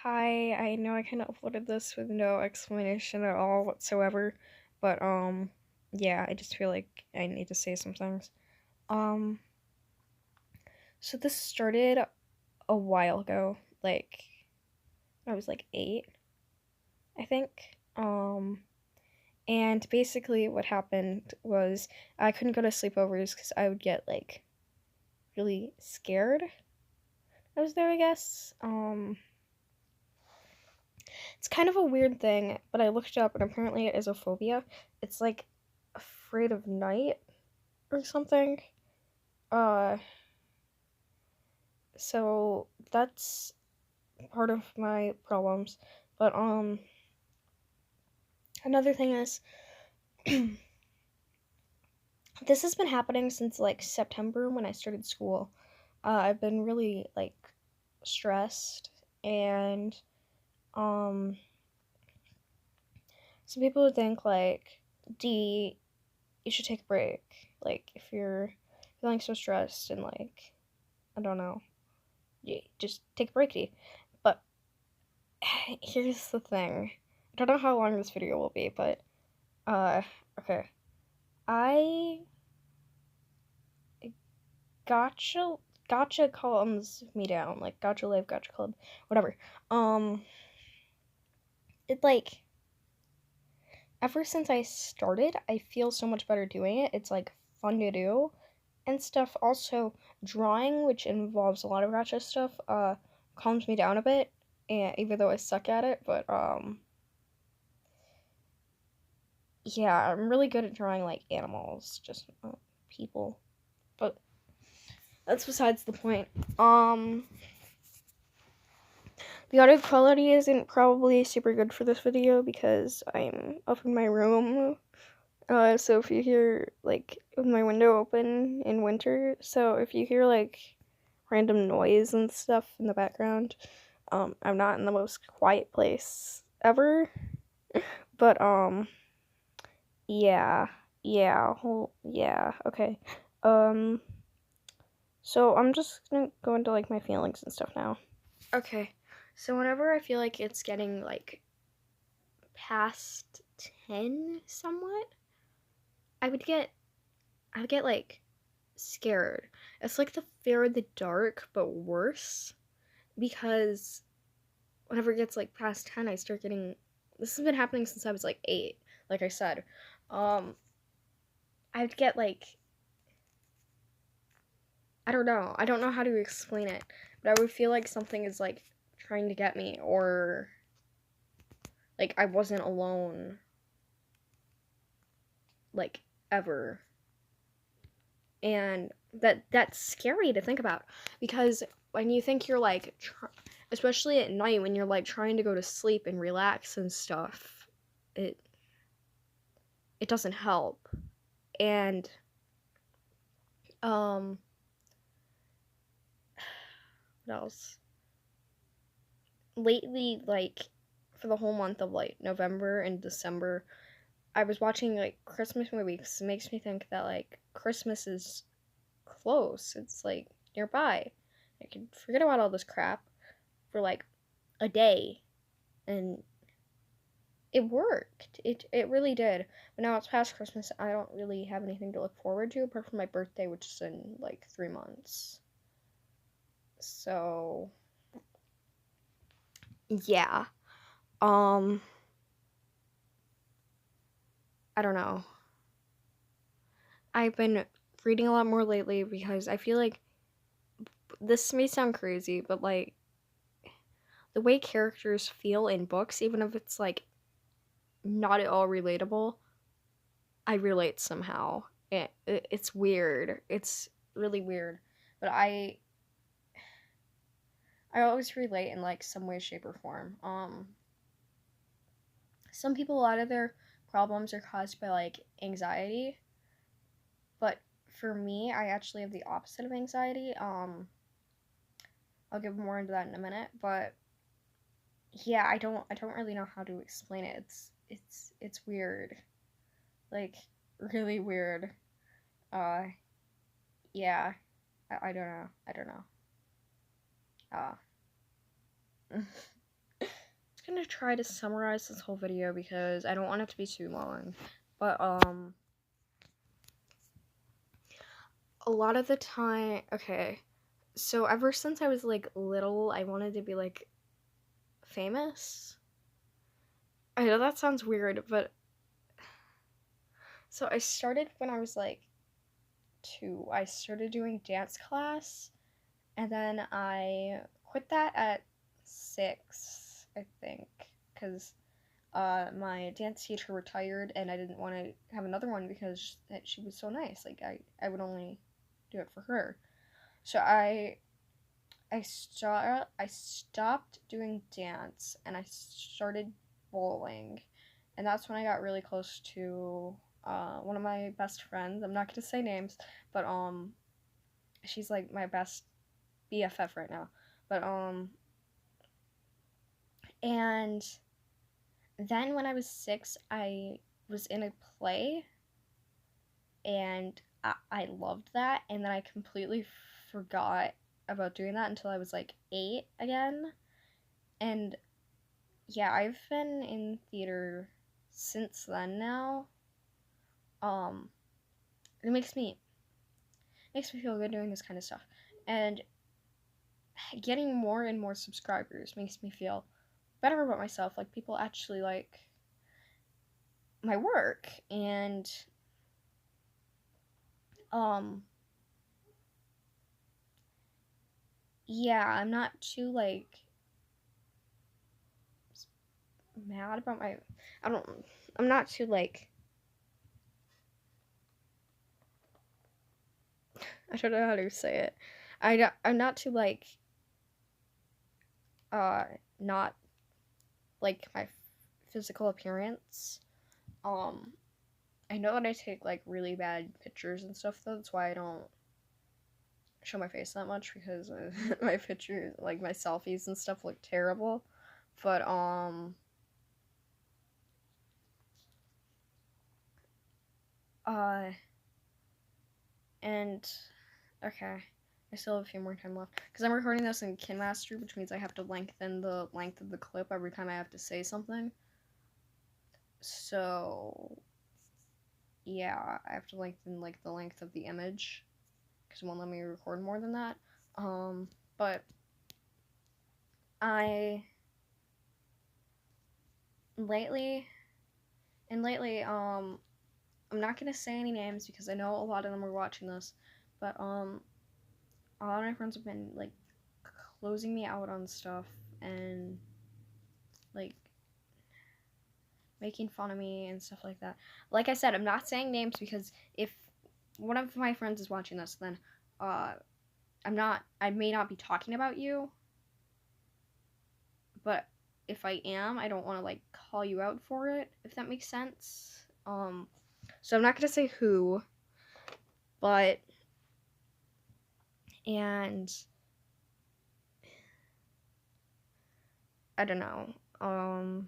Hi, I know I kind of uploaded this with no explanation at all whatsoever, but yeah, I just feel like I need to say some things. Um, so this started a while ago, like I was like 8, I think. And basically what happened was I couldn't go to sleepovers because I would get like really scared. I was there, I guess. It's kind of a weird thing, but I looked it up and apparently it is a phobia. It's like afraid of night or something. Uh so that's part of my problems. But another thing is this has been happening since like September when I started school. I've been really like stressed and um some people would think like D you should take a break. Like if you're feeling so stressed and like I don't know, you just take a break, D. But here's the thing. I don't know how long this video will be, but uh okay. I gotcha gotcha calms me down. Like gotcha live, gotcha club, whatever. Um it like ever since I started, I feel so much better doing it. It's like fun to do and stuff. Also, drawing, which involves a lot of gotcha stuff, calms me down a bit. And even though I suck at it, but yeah, I'm really good at drawing like animals, just people. But that's besides the point. The audio quality isn't probably super good for this video because I'm up in my room. So if you hear like with my window open in winter, so if you hear like random noise and stuff in the background, I'm not in the most quiet place ever. But yeah, yeah, okay. Um, so I'm just gonna go into like my feelings and stuff now. Okay, so whenever I feel like it's getting like past 10 somewhat, I would get like scared. It's like the fear of the dark, but worse because whenever it gets like past 10, I start getting. This has been happening since I was like 8, like I said. Um, I'd get like. I don't know. I don't know how to explain it, but I would feel like something is like trying to get me, or like I wasn't alone, like ever. And that's scary to think about because when you think you're like especially at night when you're like trying to go to sleep and relax and stuff, it it doesn't help. And um what else, lately, like for the whole month of like November and December, I was watching like Christmas movies. It makes me think that like Christmas is close, it's like nearby. I can forget about all this crap for like a day, and it worked. It really did. But now it's past Christmas. I don't really have anything to look forward to apart from my birthday, which is in like 3 months. So yeah. Um, I don't know. I've been reading a lot more lately because I feel like this may sound crazy, but like the way characters feel in books, even if it's like not at all relatable, I relate somehow. It's weird. It's really weird. But I always relate in like some way, shape, or form. Some people, a lot of their problems are caused by like anxiety, but for me, I actually have the opposite of anxiety. I'll get more into that in a minute, but yeah, I don't really know how to explain it. It's weird, like really weird. Uh, yeah, I don't know. I don't know. Uh, gonna try to summarize this whole video because I don't want it to be too long. But, a lot of the time, okay, so ever since I was, like, little, I wanted to be, like, famous. I know that sounds weird, but, so I started when I was, like, 2. I started doing dance class, and then I quit that at 6, I think, because my dance teacher retired, and I didn't want to have another one because she was so nice. Like, I would only do it for her. So I stopped doing dance, and I started bowling, and that's when I got really close to one of my best friends. I'm not gonna say names, but she's like my best BFF right now. But and then when I was 6, I was in a play, and I loved that, and then I completely forgot about doing that until I was like 8 again. And yeah, I've been in theater since then now. It makes me feel good doing this kind of stuff. And getting more and more subscribers makes me feel better about myself. Like, people actually like my work. And yeah, I'm not too like mad about my I'm not too like I don't know how to say it. I'm not too like not like my physical appearance. I know that I take like really bad pictures and stuff though. That's why I don't show my face that much, because my pictures, like my selfies and stuff, look terrible. But and okay, I still have a few more time left because I'm recording this in KineMaster, which means I have to lengthen the length of the clip every time I have to say something. So yeah, I have to lengthen like the length of the image because it won't let me record more than that. But lately, I'm not gonna say any names because I know a lot of them are watching this, but a lot of my friends have been like closing me out on stuff and like making fun of me and stuff like that. Like I said, I'm not saying names because if one of my friends is watching this, then I may not be talking about you, but if I am, I don't want to like call you out for it, if that makes sense. So I'm not gonna say who, but and I don't know.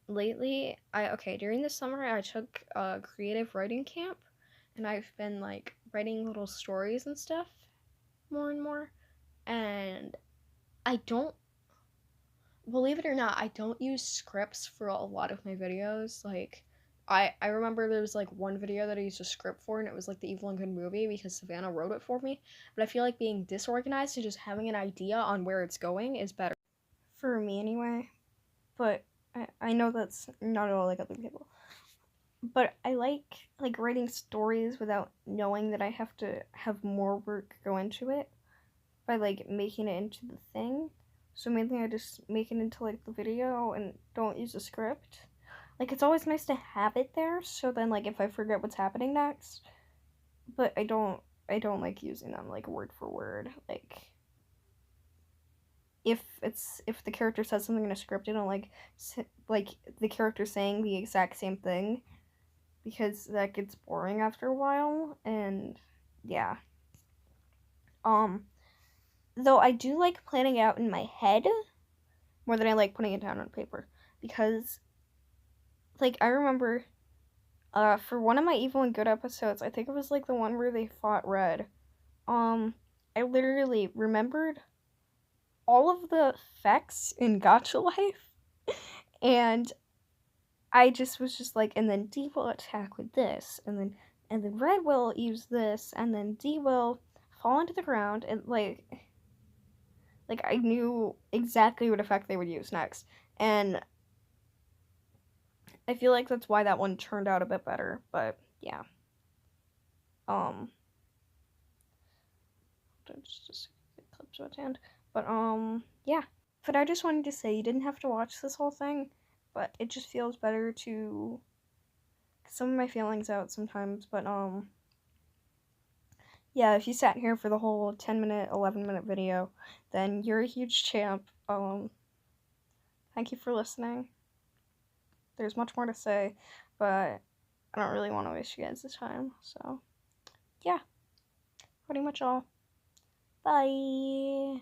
Lately, during the summer I took a creative writing camp, and I've been like writing little stories and stuff more and more. And I don't, believe it or not, I don't use scripts for a lot of my videos. Like, I remember there was like one video that I used a script for, and it was like the Evil and Good movie because Savannah wrote it for me. But I feel like being disorganized and just having an idea on where it's going is better. For me anyway. But I know that's not at all like other people. But I like writing stories without knowing that I have to have more work go into it by like making it into the thing. So mainly I just make it into like the video and don't use a script. Like, it's always nice to have it there, so then like if I forget what's happening next, but I don't like using them like word for word. Like, if the character says something in a script, I don't like the character saying the exact same thing, because that gets boring after a while. And yeah, though I do like planning it out in my head more than I like putting it down on paper, because like I remember for one of my Evil and Good episodes, I think it was like the one where they fought Red, I literally remembered all of the effects in Gacha Life, and I just was just like, and then D will attack with this, and then Red will use this, and then D will fall into the ground, and like I knew exactly what effect they would use next, and I feel like that's why that one turned out a bit better. But yeah, um, just clips at the end. But yeah. But I just wanted to say you didn't have to watch this whole thing, but it just feels better to get some of my feelings out sometimes. But yeah, if you sat here for the whole 10-minute, 11-minute video, then you're a huge champ. Thank you for listening. There's much more to say, but I don't really want to waste you guys' time. So yeah, pretty much all. Bye.